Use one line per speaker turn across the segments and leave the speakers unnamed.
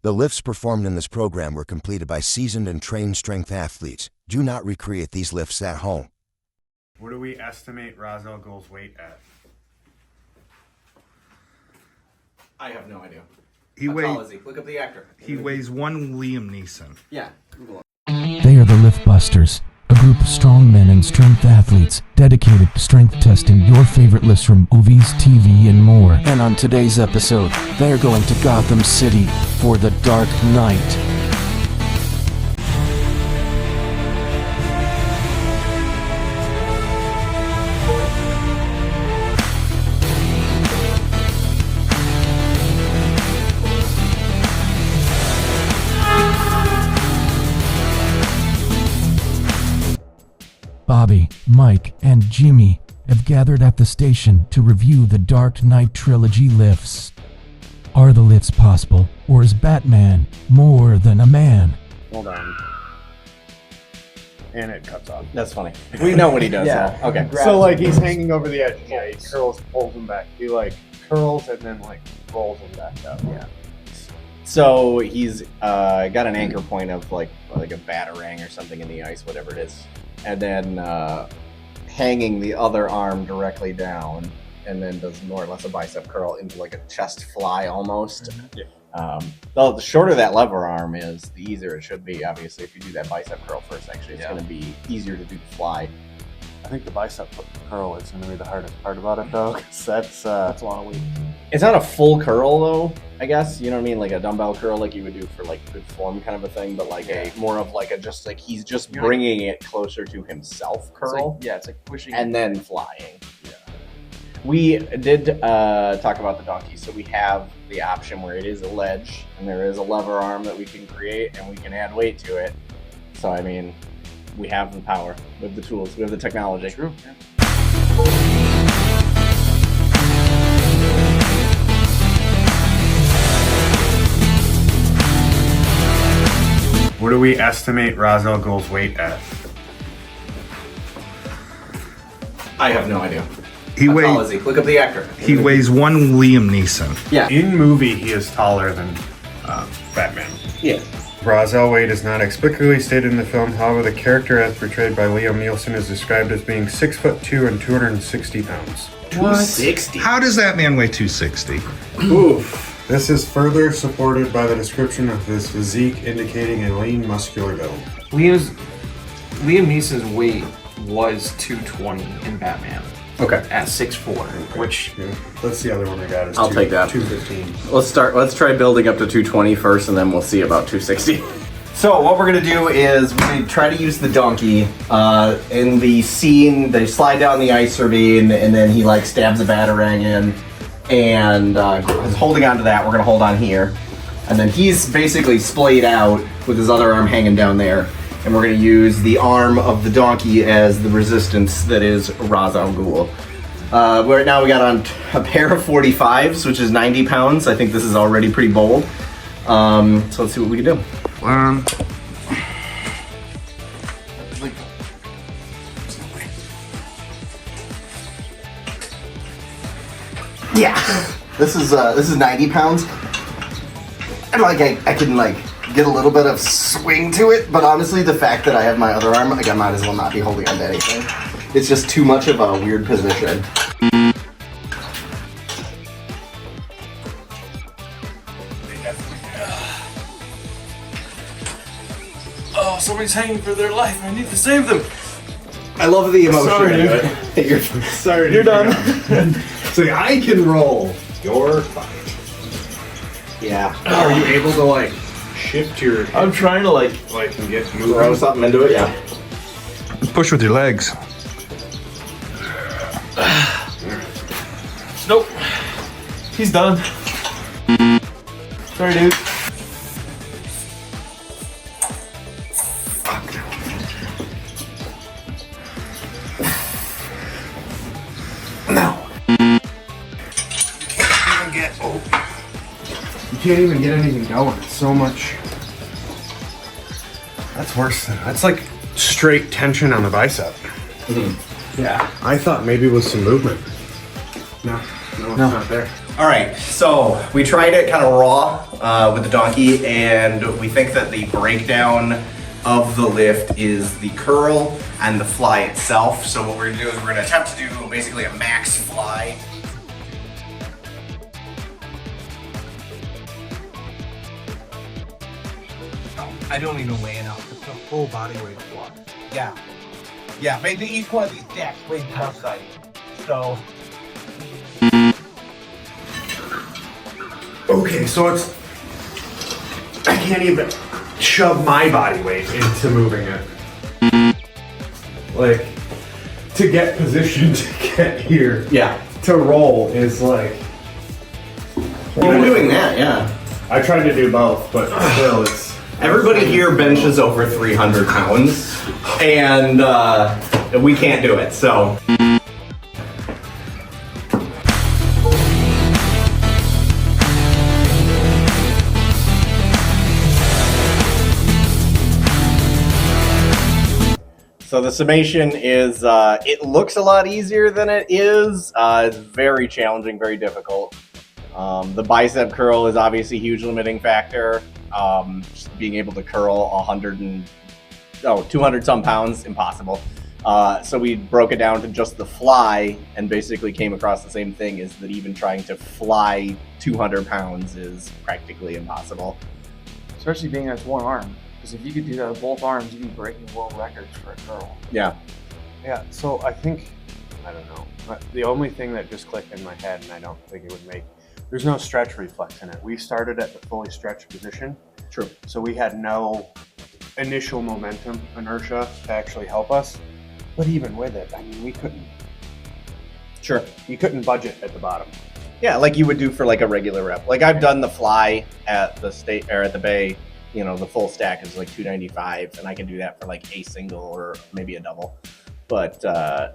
The lifts performed in this program were completed by seasoned and trained strength athletes. Do not recreate these lifts at home.
What do we estimate Ra's al Ghul's weight at?
I have no idea.
How tall
is he? Look up the actor.
He weighs one Liam Neeson.
Yeah, Google it.
They are the Lift Busters, a group of strong men and strength athletes dedicated to strength testing your favorite lifts from movies, TV, and more. And on today's episode, they are going to Gotham City for the Dark Knight. Bobby, Mike, and Jimmy have gathered at the station to review the Dark Knight Trilogy lifts. Are the lifts possible, or is Batman more than a man?
Hold on. And it cuts off.
That's funny. We know what he does.
Yeah.
Though. Okay.
So like he's hanging over the edge. Yeah, he curls, pulls him back. He like curls and then like rolls him back up. Yeah.
So he's got an anchor point of like a batarang or something in the ice, whatever it is, and then hanging the other arm directly down, and then does more or less a bicep curl into like a chest fly almost.
Yeah.
The shorter that lever arm is, the easier it should be. Obviously, if you do that bicep curl first, actually, it's going to be easier to do the fly.
I think the bicep curl is going to be the hardest part about it though, because that's a lot of weight.
It's not a full curl though, I guess. You know what I mean? Like a dumbbell curl, like you would do for like good form kind of a thing, but like a more of like a just like he's just bringing it closer to himself curl.
It's like pushing
and then flying. Yeah. We did talk about the donkey, so we have the option where it is a ledge and there is a lever arm that we can create and we can add weight to it. So I mean, we have the power, we have the tools, we have the technology.
True. Yeah.
What do we estimate Ra's al Ghul's weight at?
I have no idea.
How
tall is he? Look up the actor.
He weighs one Liam Neeson.
Yeah.
In movie, he is taller than Batman.
Yeah.
Ra's al weight is not explicitly stated in the film. However, the character as portrayed by Liam Neeson is described as being 6'2" and 260 pounds.
260.
How does that man weigh 260?
Oof. This is further supported by the description of his physique, indicating a lean, muscular build.
Liam Neeson's weight was 220 in Batman.
Okay.
At 6'4", which
That's the other one I got. Is
I'll take that.
215.
Let's try building up to 220 first, and then we'll see about 260. So what we're gonna do is we're gonna try to use the donkey in the scene. They slide down the ice ravine, and then he like stabs a batarang in, and is holding on to that. We're gonna hold on here, and then he's basically splayed out with his other arm hanging down there. And we're going to use the arm of the donkey as the resistance that is Ra's al Ghul. Right now we got on a pair of 45s, which is 90 pounds. I think this is already pretty bold. So let's see what we can do. Yeah, this is 90 pounds. And like I can like get a little bit of swing to it, but honestly, the fact that I have my other arm, like I might as well not be holding on to anything. It's just too much of a weird position.
oh, somebody's hanging for their life. I need to save them.
I love the emotion.
Sorry,
You're,
sorry,
you're done.
So I can roll. You're fine.
Yeah.
Are you able to like shift your?
I'm trying to like
And get
Throw
moving.
something into it. Yeah.
Push with your legs.
nope. He's done. Sorry, dude.
No.
You can't even get anything going. It's so much. That's worse than that's like straight tension on the bicep.
Mm-hmm.
Yeah. I thought maybe with some movement. No, it's not there.
All right, so we tried it kind of raw with the donkey, and we think that the breakdown of the lift is the curl and the fly itself. So what we're gonna do is we're gonna attempt to do basically a max fly.
I don't even weigh it out. It's the full body weight of water.
Yeah. Yeah, maybe each one of these decks weighs more side. So.
Okay, so it's... I can't even shove my body weight into moving it. Like, to get positioned to get here,
Yeah.
to roll is like...
Even doing that, yeah.
I tried to do both, but still it's...
Everybody here benches over 300 pounds, and we can't do it, so. So the summation is, it looks a lot easier than it is. It's very challenging, very difficult. The bicep curl is obviously a huge limiting factor. Just being able to curl 200 some pounds, impossible. So we broke it down to just the fly and basically came across the same thing, is that even trying to fly 200 pounds is practically impossible.
Especially being that's one arm. Because if you could do that with both arms, you'd be breaking world records for a curl.
Yeah.
Yeah, so I think, I don't know, the only thing that just clicked in my head, and I don't think it would make, there's no stretch reflex in it. We started at the fully stretched position.
True.
So we had no initial momentum, inertia to actually help us. But even with it, I mean, we couldn't.
Sure.
You couldn't budget at the bottom.
Yeah, like you would do for like a regular rep. Like I've done the fly at the state or at the bay. You know, the full stack is like 295, and I can do that for like a single or maybe a double. But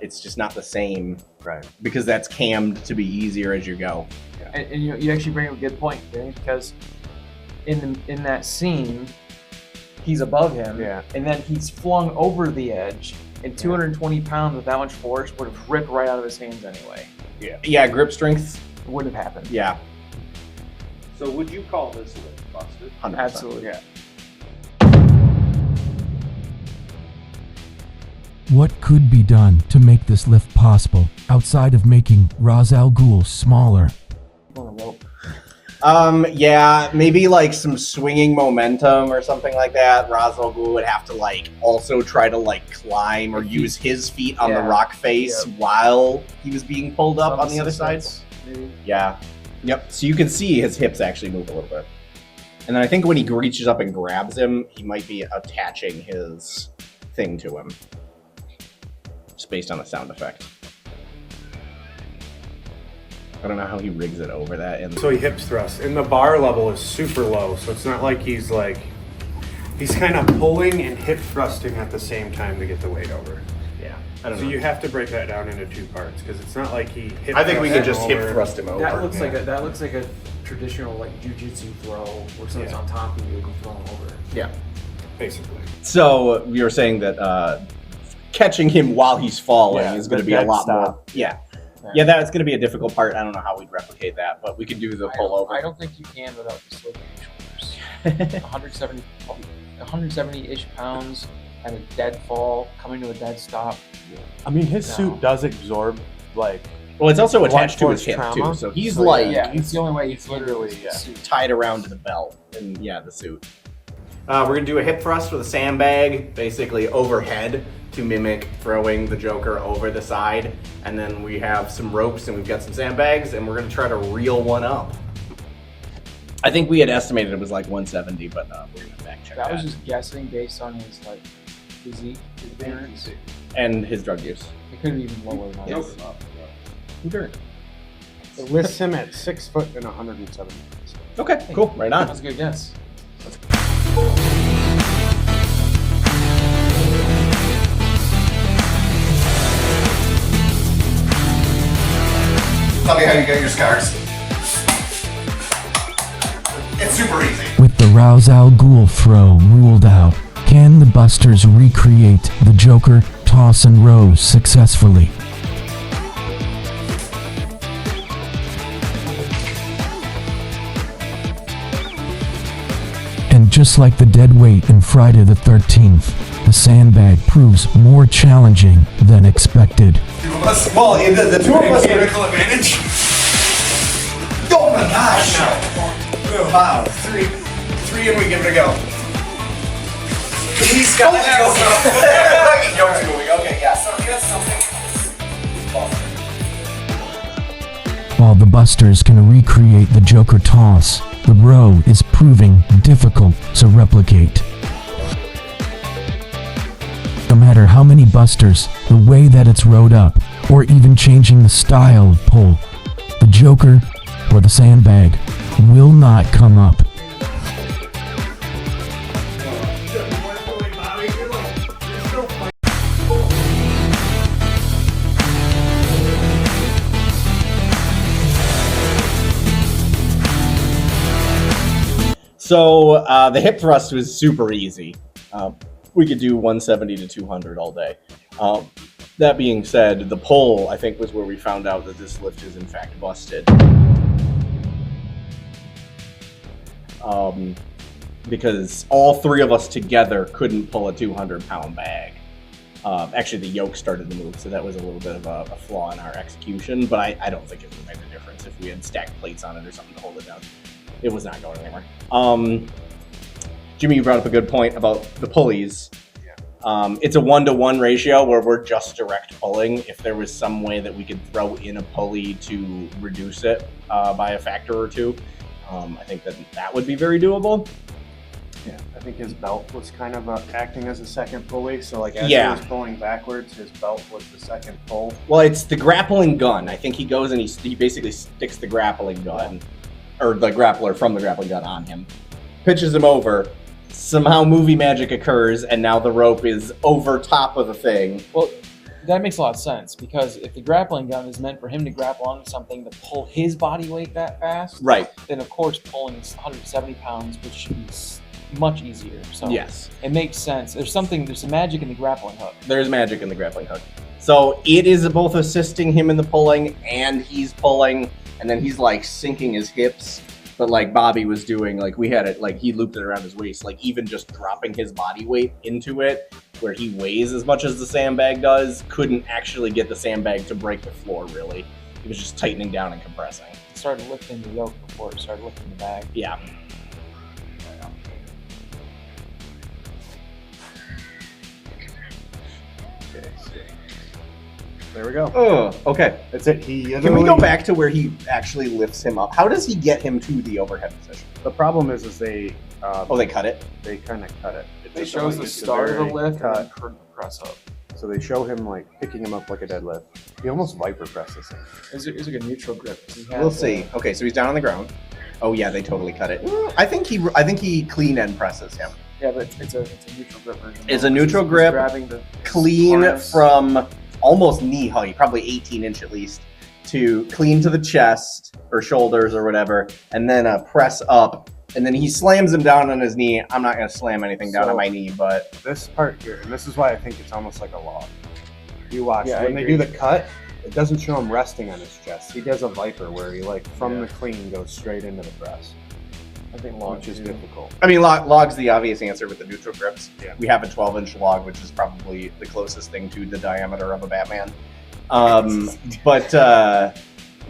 it's just not the same,
right?
Because that's cammed to be easier as you go.
Yeah. And you actually bring up a good point, Danny, because in that scene, he's above him,
yeah,
and then he's flung over the edge, and 220 pounds with that much force would have ripped right out of his hands anyway.
Yeah.
Yeah, grip strength.
It wouldn't have happened.
Yeah.
So would you call this lift busted?
100%.
Absolutely.
Yeah.
What could be done to make this lift possible outside of making Ra's al Ghul smaller?
On a rope.
Yeah, maybe like some swinging momentum or something like that. Ra's al Ghul would have to like also try to like climb or use his feet on the rock face while he was being pulled up on the other side.
Maybe.
Yeah. Yep. So you can see his hips actually move a little bit. And then I think when he reaches up and grabs him, he might be attaching his thing to him. Just based on the sound effect. I don't know how he rigs it over that. And
So he hips thrust, and the bar level is super low, so it's not like he's kind of pulling and hip thrusting at the same time to get the weight over.
yeah, I don't
So
know.
you have to break that down into two parts, because it's not like he hip
I think we can just
over.
hip thrust him over.
That looks like a traditional like jujitsu throw where someone's on top of you and throw him over.
Yeah.
Basically.
So you were saying that catching him while he's falling is going to be a lot more. Yeah. Yeah, that's going to be a difficult part. I don't know how we'd replicate that, but we can do the pull over.
I don't think you can without the sloping shoulders. 170-ish pounds at a dead fall, coming to a dead stop.
I mean, his suit does absorb, like...
Well, it's also attached to his
force
hip,
trauma.
too, so he's
So,
like
yeah, it's the only way
It's literally,
tied around to the belt and, the suit. We're going to do a hip thrust with a sandbag, basically overhead, to mimic throwing the Joker over the side. And then we have some ropes and we've got some sandbags, and we're going to try to reel one up. I think we had estimated it was like 170, but we're going to fact check that.
That was just guessing based on his like physique, his appearance.
And his drug use.
It could be even lower than that.
Sure.
It lists him at 6 foot and 170 pounds.
Okay, cool. Right on.
That's a good guess.
Tell me how you get your scars. It's super easy.
With the Ra's al Ghul throw ruled out, can the Busters recreate the Joker toss and row successfully? Just like the dead weight in Friday the 13th, the sandbag proves more challenging than expected.
Well, the two of us are...
advantage.
Oh my gosh! Wow, three and we give it a go.
He's got it.
Yoke's moving, okay, yeah.
So he has something.
While the Busters can recreate the Joker toss, the row is proving difficult to replicate. No matter how many Busters, the way that it's rowed up, or even changing the style of pull, the Joker or the sandbag will not come up.
So the hip thrust was super easy. We could do 170 to 200 all day. That being said, the pull, I think, was where we found out that this lift is in fact busted. Because all three of us together couldn't pull a 200-pound bag. Actually, the yoke started to move, so that was a little bit of a flaw in our execution, but I don't think it would make a difference if we had stacked plates on it or something to hold it down. It was not going anywhere. Jimmy, you brought up a good point about the pulleys. It's a 1-to-1 ratio where we're just direct pulling. If there was some way that we could throw in a pulley to reduce it by a factor or two, I think that would be very doable.
Yeah, I think his belt was kind of acting as a second pulley. So like as
Yeah.
he was pulling backwards, his belt was the second pull.
Well, it's the grappling gun. I think he goes and he basically sticks the grappling gun, or the grappler from the grappling gun on him, pitches him over. Somehow movie magic occurs, and now the rope is over top of the thing.
Well, that makes a lot of sense, because if the grappling gun is meant for him to grapple onto something to pull his body weight that fast,
Right.
then of course pulling 170 pounds, which is much easier. So
Yes.
it makes sense. There's some magic in the grappling hook.
There's magic in the grappling hook. So it is both assisting him in the pulling, and he's pulling, and then he's like sinking his hips. But like Bobby was doing, like we had it, like he looped it around his waist, like even just dropping his body weight into it, where he weighs as much as the sandbag does, couldn't actually get the sandbag to break the floor, really. He was just tightening down and compressing.
It started lifting the yoke before it started lifting the bag.
Yeah.
There we go.
Oh, okay.
That's it. He
Can we go back to where he actually lifts him up? How does he get him to the overhead position?
The problem is they.
They cut it?
They kind of cut it.
It shows the start of the lift and then press up.
So they show him like picking him up like a deadlift. He almost viper presses him.
It's like a neutral grip.
We'll see. Okay, so he's down on the ground. Oh yeah, they totally cut it. I think he clean end presses him.
Yeah, but it's a neutral grip version.
It's a neutral grip,
Grabbing the
clean
harness.
from almost knee height, probably 18-inch at least, to clean to the chest or shoulders or whatever, and then press up. And then he slams him down on his knee. I'm not going to slam anything down on my knee, but...
This part here, and this is why I think it's almost like a log. You watch,
Yeah,
when they do the cut, it doesn't show him resting on his chest. He does a viper where he like from the clean goes straight into the press.
I think log
Which is
too.
difficult.
I mean, log's the obvious answer with the neutral grips.
Yeah.
We have a 12-inch log, which is probably the closest thing to the diameter of a Batman. But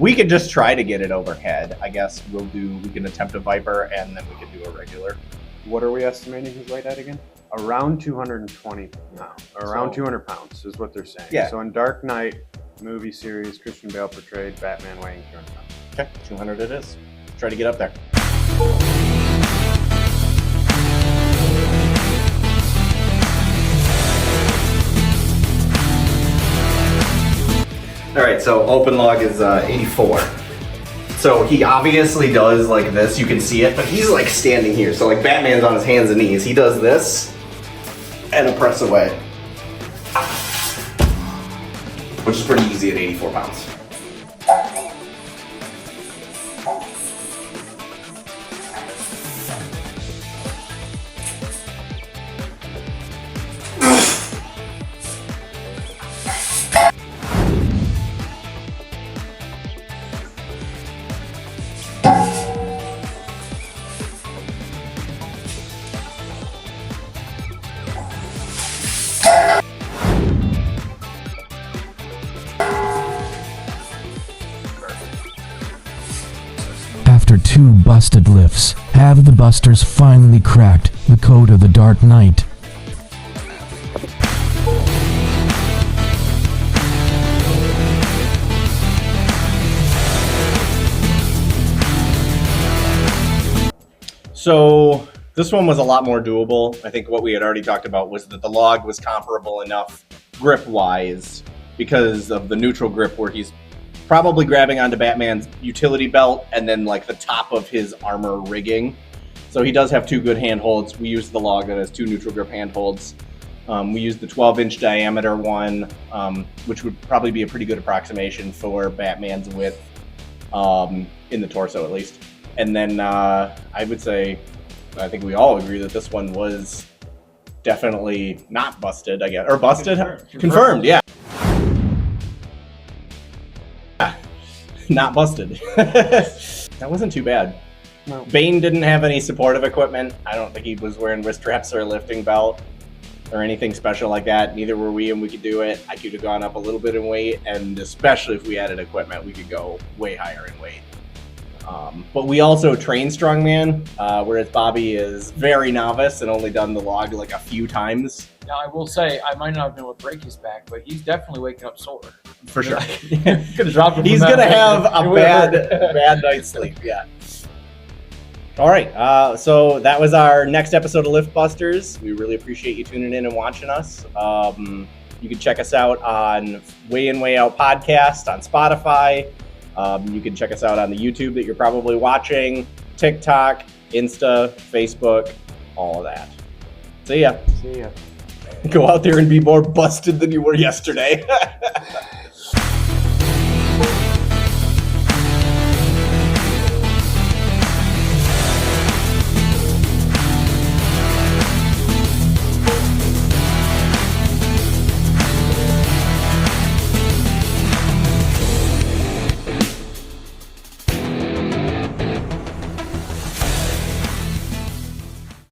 we could just try to get it overhead. I guess we can attempt a Viper, and then we can do a regular.
What are we estimating his weight at again? Around 220 pounds. Around 200 pounds is what they're saying.
Yeah.
So in Dark Knight movie series, Christian Bale portrayed Batman weighing 200 pounds.
Okay, 200 it is. Try to get up there. All right, so open log is 84. So he obviously does like this, you can see it, but he's like standing here. So like Batman's on his hands and knees. He does this and a press away, which is pretty easy at 84 pounds.
busted lifts. Have the busters finally cracked the code of the Dark Knight?
So this one was a lot more doable. I think what we had already talked about was that the log was comparable enough grip-wise because of the neutral grip where he's probably grabbing onto Batman's utility belt and then like the top of his armor rigging. So he does have two good handholds. We used the log that has two neutral grip handholds. We used the 12-inch diameter one, which would probably be a pretty good approximation for Batman's width in the torso at least. And then I would say, I think we all agree that this one was definitely not busted, I guess. Or busted? Confirmed, yeah. Not busted. That wasn't too bad.
No.
Bane didn't have any supportive equipment. I don't think he was wearing wrist straps or a lifting belt or anything special like that. Neither were we, and we could do it. I could have gone up a little bit in weight, and especially if we added equipment, we could go way higher in weight. But we also train strongman, whereas Bobby is very novice and only done the log like a few times.
Now, I will say, I might not have been able to break his back, but he's definitely waking up sore.
For sure.
He's gonna
have a bad night's sleep, yeah. All right, so that was our next episode of Lift Busters. We really appreciate you tuning in and watching us. You can check us out on Way In, Way Out podcast on Spotify. You can check us out on the YouTube that you're probably watching, TikTok, Insta, Facebook, all of that. See ya.
See ya.
Go out there and be more busted than you were yesterday.